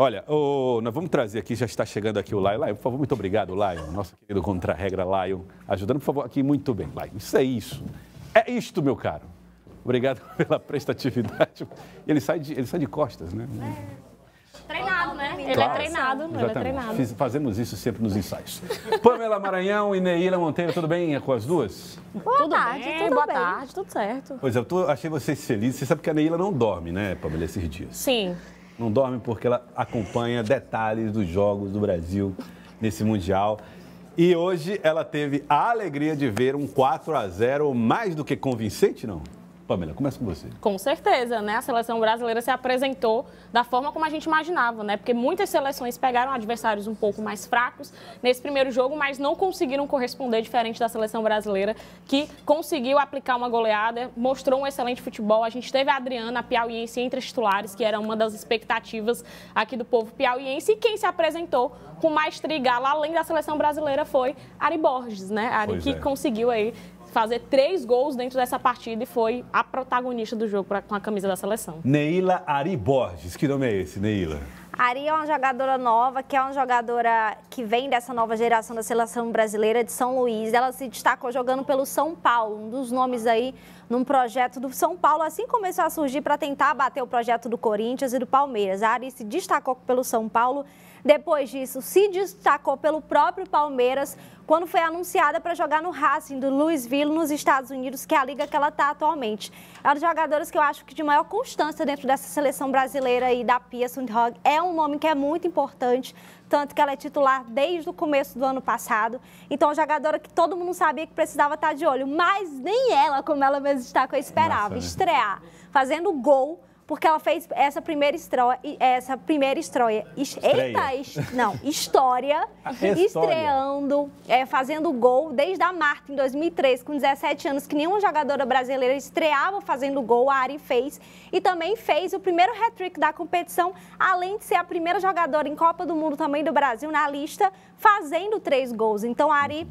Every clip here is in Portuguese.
Olha, nós vamos trazer aqui, já está chegando aqui o Lion. Lion, por favor, muito obrigado, Lion. Nosso querido contra-regra Lion, ajudando, por favor, aqui muito bem, Lion. Isso é isso. É isto, meu caro. Obrigado pela prestatividade. Ele sai de costas, né? Treinado, né? Ele Claro. é treinado, ele é treinado. Fazemos isso sempre nos ensaios. Pamela Maranhão e Neila Monteiro, tudo bem com as duas? Boa tarde, tudo certo. Pois é, achei vocês felizes. Você sabe que a Neila não dorme, né, Pamela, esses dias? Sim. Não dorme porque ela acompanha detalhes dos jogos do Brasil nesse Mundial. E hoje ela teve a alegria de ver um 4-0 mais do que convincente, não? Pamela, começa com você. Com certeza, né? A seleção brasileira se apresentou da forma como a gente imaginava, né? Porque muitas seleções pegaram adversários um pouco mais fracos nesse primeiro jogo, mas não conseguiram corresponder, diferente da seleção brasileira, que conseguiu aplicar uma goleada, mostrou um excelente futebol. A gente teve a Adriana, a piauiense, entre as titulares, que era uma das expectativas aqui do povo piauiense. E quem se apresentou com maestria e gala, além da seleção brasileira, foi Ari Borges, né? Ari que conseguiu aí fazer 3 gols dentro dessa partida e foi a protagonista do jogo com a camisa da seleção. Neila Ari Borges, que nome é esse, Neila? Ari é uma jogadora nova, que é uma jogadora que vem dessa nova geração da seleção brasileira de São Luís. Ela se destacou jogando pelo São Paulo, um dos nomes aí num projeto do São Paulo, assim começou a surgir para tentar bater o projeto do Corinthians e do Palmeiras. A Ari se destacou pelo São Paulo. Depois disso, se destacou pelo próprio Palmeiras, quando foi anunciada para jogar no Racing do Louisville, nos Estados Unidos, que é a liga que ela está atualmente. É uma das jogadoras que eu acho que de maior constância dentro dessa seleção brasileira aí da Pia Sundhage. É um nome que é muito importante, tanto que ela é titular desde o começo do ano passado. Então, uma jogadora que todo mundo sabia que precisava estar de olho, mas nem ela, como ela mesmo destacou, esperava estrear, fazendo gol, porque ela fez essa primeira história, estreando, fazendo gol desde a Marta em 2003, com 17 anos, que nenhuma jogadora brasileira estreava fazendo gol, a Ari fez, e também fez o primeiro hat-trick da competição, além de ser a primeira jogadora em Copa do Mundo também do Brasil na lista, fazendo 3 gols. Então, a Ari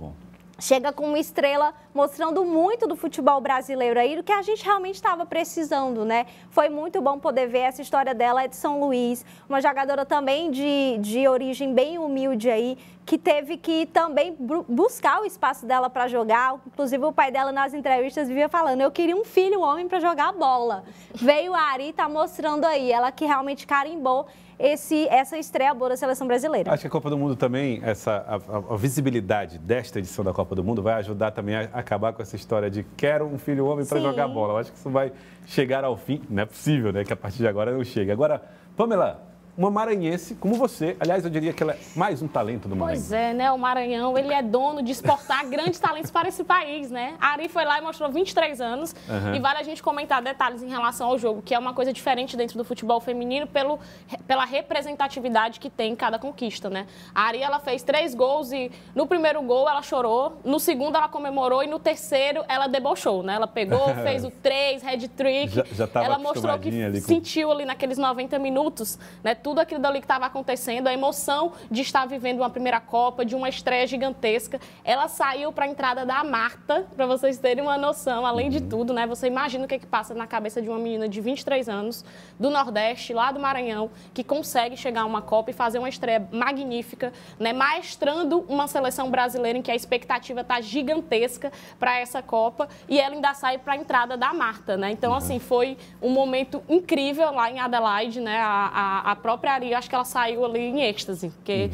chega com uma estrela, mostrando muito do futebol brasileiro aí, do que a gente realmente estava precisando, né? Foi muito bom poder ver essa história dela, é de São Luís, uma jogadora também de origem bem humilde aí, que teve que também buscar o espaço dela para jogar. Inclusive, o pai dela, nas entrevistas, vivia falando, eu queria um filho, um homem, para jogar bola. Veio a Ari, tá mostrando aí, ela que realmente carimbou essa estreia boa da seleção brasileira. Acho que a Copa do Mundo também, a visibilidade desta edição da Copa do Mundo vai ajudar também a acabar com essa história de quero um filho homem para jogar bola. Eu acho que isso vai chegar ao fim. Não é possível, né? Que a partir de agora não chegue. Agora, Pamela, uma maranhense como você, aliás, eu diria que ela é mais um talento do Maranhão. Pois é, né? O Maranhão, ele é dono de exportar grandes talentos para esse país, né? A Ari foi lá e mostrou 23 anos e vale a gente comentar detalhes em relação ao jogo, que é uma coisa diferente dentro do futebol feminino pela representatividade que tem em cada conquista, né? A Ari, ela fez 3 gols e no primeiro gol ela chorou, no segundo ela comemorou e no terceiro ela debochou, né? Ela pegou, fez o 3, hat-trick, ela mostrou que sentiu ali naqueles 90 minutos, né? Tudo aquilo dali que estava acontecendo, a emoção de estar vivendo uma primeira Copa, de uma estreia gigantesca. Ela saiu para a entrada da Marta, para vocês terem uma noção, além de tudo, né? Você imagina o que passa na cabeça de uma menina de 23 anos, do Nordeste, lá do Maranhão, que consegue chegar a uma Copa e fazer uma estreia magnífica, né? Maestrando uma seleção brasileira em que a expectativa está gigantesca para essa Copa, e ela ainda sai para a entrada da Marta, né? Então, assim, foi um momento incrível lá em Adelaide, né? A própria Ari, acho que ela saiu ali em êxtase, porque,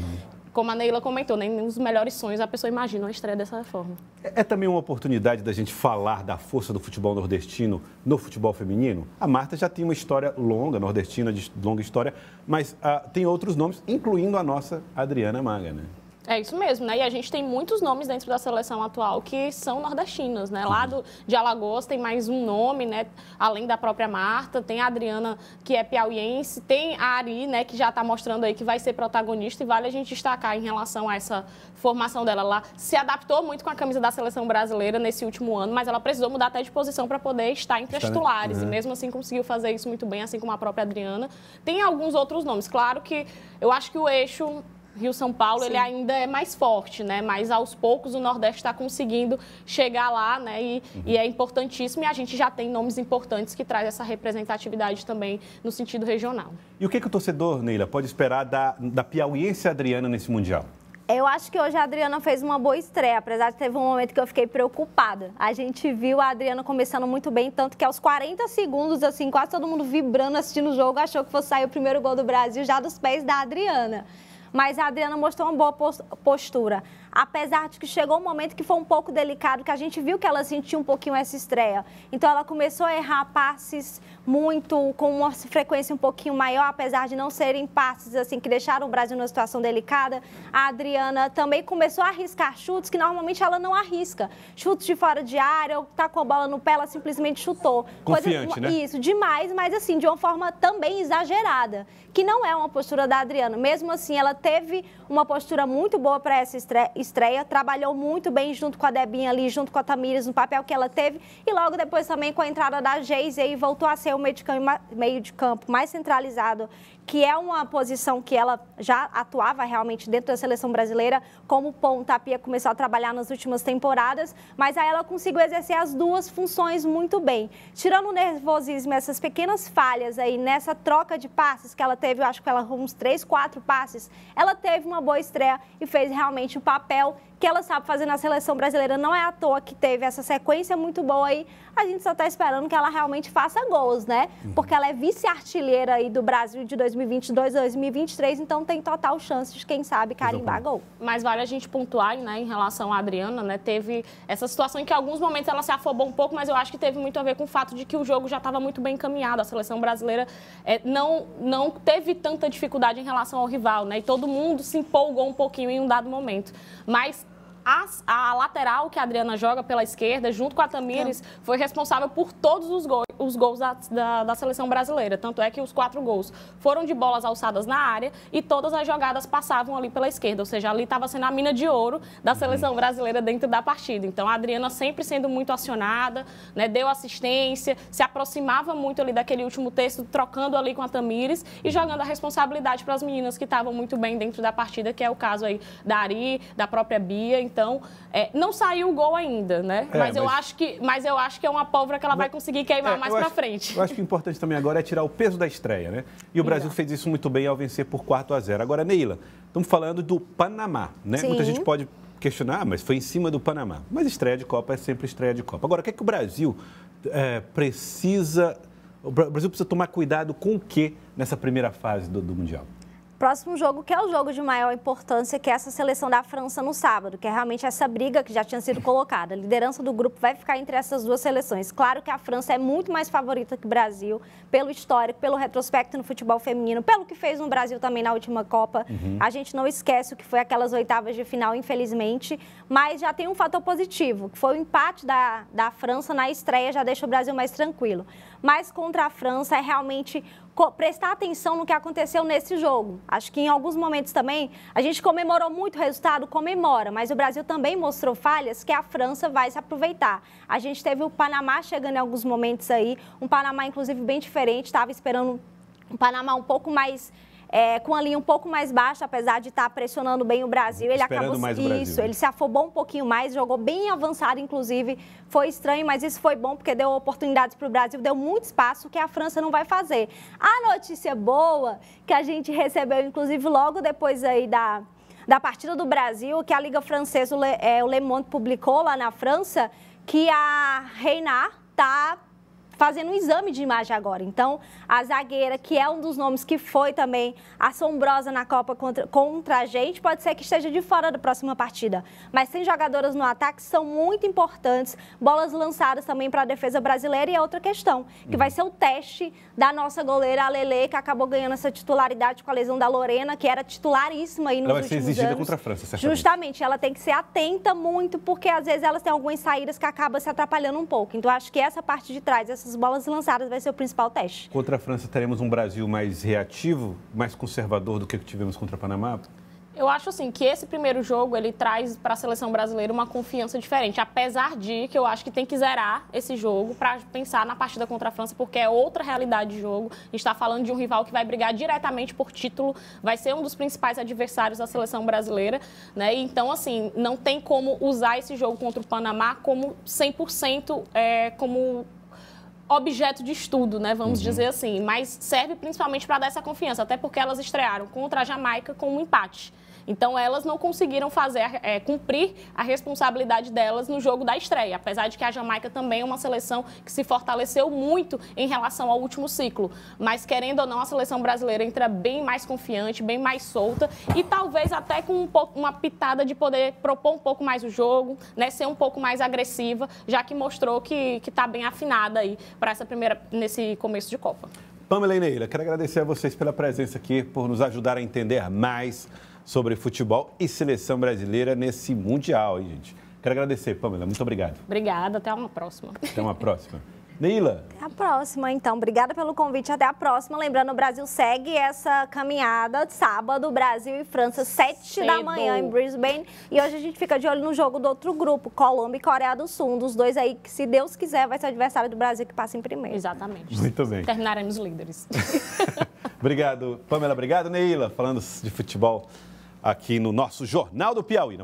como a Neila comentou, nem nos melhores sonhos a pessoa imagina uma estreia dessa forma. É também uma oportunidade da gente falar da força do futebol nordestino no futebol feminino? A Marta já tem uma história longa, nordestina, de longa história, mas tem outros nomes, incluindo a nossa Adriana Maga, né? É isso mesmo, né? E a gente tem muitos nomes dentro da seleção atual que são nordestinos, né? Lá de Alagoas tem mais um nome, né? Além da própria Marta, tem a Adriana, que é piauiense, tem a Ari, né? Que já está mostrando aí que vai ser protagonista, e vale a gente destacar em relação a essa formação dela. Ela se adaptou muito com a camisa da seleção brasileira nesse último ano, mas ela precisou mudar até de posição para poder estar entre as titulares, e mesmo assim conseguiu fazer isso muito bem, assim como a própria Adriana. Tem alguns outros nomes, claro que eu acho que o eixo Rio-São Paulo, Sim. ele ainda é mais forte, né? Mas aos poucos o Nordeste está conseguindo chegar lá, né? E é importantíssimo, e a gente já tem nomes importantes que trazem essa representatividade também no sentido regional. E o que o torcedor, Neila, pode esperar da piauiense Adriana nesse Mundial? Eu acho que hoje a Adriana fez uma boa estreia, apesar de teve um momento que eu fiquei preocupada. A gente viu a Adriana começando muito bem, tanto que aos 40 segundos, assim, quase todo mundo vibrando, assistindo o jogo, achou que fosse sair o primeiro gol do Brasil já dos pés da Adriana. Mas a Adriana mostrou uma boa postura. Apesar de que chegou um momento que foi um pouco delicado, que a gente viu que ela sentiu um pouquinho essa estreia. Então, ela começou a errar passes com uma frequência um pouquinho maior, apesar de não serem passes assim que deixaram o Brasil numa situação delicada. A Adriana também começou a arriscar chutes que normalmente ela não arrisca. Chutes de fora de área, ou tá com a bola no pé, ela simplesmente chutou. Confiante, né? Isso, demais, mas assim, de uma forma também exagerada, que não é uma postura da Adriana. Mesmo assim, ela teve uma postura muito boa para essa estreia, trabalhou muito bem junto com a Debinha ali, junto com a Tamires, no papel que ela teve, e logo depois também com a entrada da Geise, aí voltou a ser o meio de campo mais centralizado, que é uma posição que ela já atuava realmente dentro da seleção brasileira, como ponta. A Pia começou a trabalhar nas últimas temporadas, mas aí ela conseguiu exercer as duas funções muito bem. Tirando o nervosismo, essas pequenas falhas aí nessa troca de passes que ela teve, eu acho que ela uns 3, 4 passes, ela teve uma boa estreia e fez realmente o papel que ela sabe fazer na seleção brasileira. Não é à toa que teve essa sequência muito boa aí. A gente só está esperando que ela realmente faça gols, né? Porque ela é vice-artilheira aí do Brasil de 2022, 2023, então tem total chance de, quem sabe, carimbar gol. Mas vale a gente pontuar, né, em relação à Adriana, né? Teve essa situação em que em alguns momentos ela se afobou um pouco, mas eu acho que teve muito a ver com o fato de que o jogo já estava muito bem encaminhado. A seleção brasileira não teve tanta dificuldade em relação ao rival, né? E todo mundo se empolgou um pouquinho em um dado momento. Mas a lateral que a Adriana joga pela esquerda, junto com a Tamires, foi responsável por todos os gols da seleção brasileira. Tanto é que os 4 gols foram de bolas alçadas na área e todas as jogadas passavam ali pela esquerda. Ou seja, ali estava sendo a mina de ouro da seleção brasileira dentro da partida. Então, a Adriana sempre sendo muito acionada, né, deu assistência, se aproximava muito ali daquele último terço, trocando ali com a Tamires e jogando a responsabilidade para as meninas que estavam muito bem dentro da partida, que é o caso aí da Ari, da própria Bia. Então, não saiu o gol ainda, né? Mas eu acho que é uma pólvora que ela vai conseguir queimar mais pra frente. Eu acho que o importante também agora é tirar o peso da estreia, né? E o Brasil fez isso muito bem ao vencer por 4-0. Agora, Neila, estamos falando do Panamá, né? Sim. Muita gente pode questionar, mas foi em cima do Panamá. Mas estreia de Copa é sempre estreia de Copa. Agora, o que é que o Brasil precisa... O Brasil precisa tomar cuidado com o quê nessa primeira fase do Mundial? Próximo jogo, que é o jogo de maior importância, que é essa seleção da França no sábado, que é realmente essa briga que já tinha sido colocada. A liderança do grupo vai ficar entre essas duas seleções. Claro que a França é muito mais favorita que o Brasil, pelo histórico, pelo retrospecto no futebol feminino, pelo que fez no Brasil também na última Copa. A gente não esquece o que foi aquelas oitavas de final, infelizmente, mas já tem um fator positivo, que foi o empate da França na estreia, já deixa o Brasil mais tranquilo. Mas contra a França é realmente prestar atenção no que aconteceu nesse jogo. Acho que em alguns momentos também, a gente comemorou muito o resultado, comemora, mas o Brasil também mostrou falhas que a França vai se aproveitar. A gente teve o Panamá chegando em alguns momentos aí, um Panamá inclusive bem diferente, estava esperando um Panamá um pouco mais... com a linha um pouco mais baixa, apesar de estar pressionando bem o Brasil. Ele acabou mais o Brasil. ele se afobou um pouquinho mais, jogou bem avançado, inclusive. Foi estranho, mas isso foi bom, porque deu oportunidades para o Brasil, deu muito espaço que a França não vai fazer. A notícia boa que a gente recebeu, inclusive, logo depois aí da partida do Brasil, que a Liga Francesa, o Le Monde, publicou lá na França, que a Renard está fazendo um exame de imagem agora. Então, a zagueira, que é um dos nomes que foi também assombrosa na Copa contra a gente, pode ser que esteja de fora da próxima partida. Mas tem jogadoras no ataque que são muito importantes, bolas lançadas também para a defesa brasileira. E é outra questão, que vai ser o teste da nossa goleira, a Lelê, que acabou ganhando essa titularidade com a lesão da Lorena, que era titularíssima aí nos últimos anos. Ela vai ser exigida contra a França, certamente. Justamente, ela tem que ser atenta muito, porque às vezes elas têm algumas saídas que acabam se atrapalhando um pouco. Então, acho que essa parte de trás, essas bolas lançadas, vai ser o principal teste. Contra a França, teremos um Brasil mais reativo, mais conservador do que tivemos contra o Panamá? Eu acho assim que esse primeiro jogo ele traz para a seleção brasileira uma confiança diferente, apesar de que eu acho que tem que zerar esse jogo para pensar na partida contra a França, porque é outra realidade de jogo. A gente está falando de um rival que vai brigar diretamente por título, vai ser um dos principais adversários da seleção brasileira, né? Então, assim, não tem como usar esse jogo contra o Panamá como 100% como objeto de estudo, né? Vamos dizer assim, mas serve principalmente para dar essa confiança, até porque elas estrearam contra a Jamaica com um empate. Então, elas não conseguiram cumprir a responsabilidade delas no jogo da estreia, apesar de que a Jamaica também é uma seleção que se fortaleceu muito em relação ao último ciclo. Mas, querendo ou não, a seleção brasileira entra bem mais confiante, bem mais solta e talvez até com uma pitada de poder propor um pouco mais o jogo, né? Ser um pouco mais agressiva, já que mostrou que está bem afinada aí para nesse começo de Copa. Pamela e Neila, quero agradecer a vocês pela presença aqui, por nos ajudar a entender mais sobre futebol e seleção brasileira nesse Mundial, hein, gente? Quero agradecer, Pamela. Muito obrigado. Obrigada. Até uma próxima. Até uma próxima. Neila. Até a próxima, então. Obrigada pelo convite. Até a próxima. Lembrando, o Brasil segue essa caminhada sábado, Brasil e França, 7 da manhã em Brisbane. E hoje a gente fica de olho no jogo do outro grupo, Colômbia e Coreia do Sul. Um dos dois aí que, se Deus quiser, vai ser o adversário do Brasil que passa em primeiro. Exatamente. Muito bem. Terminaremos líderes. Obrigado, Pamela. Obrigado, Neila. Falando de futebol aqui no nosso Jornal do Piauí.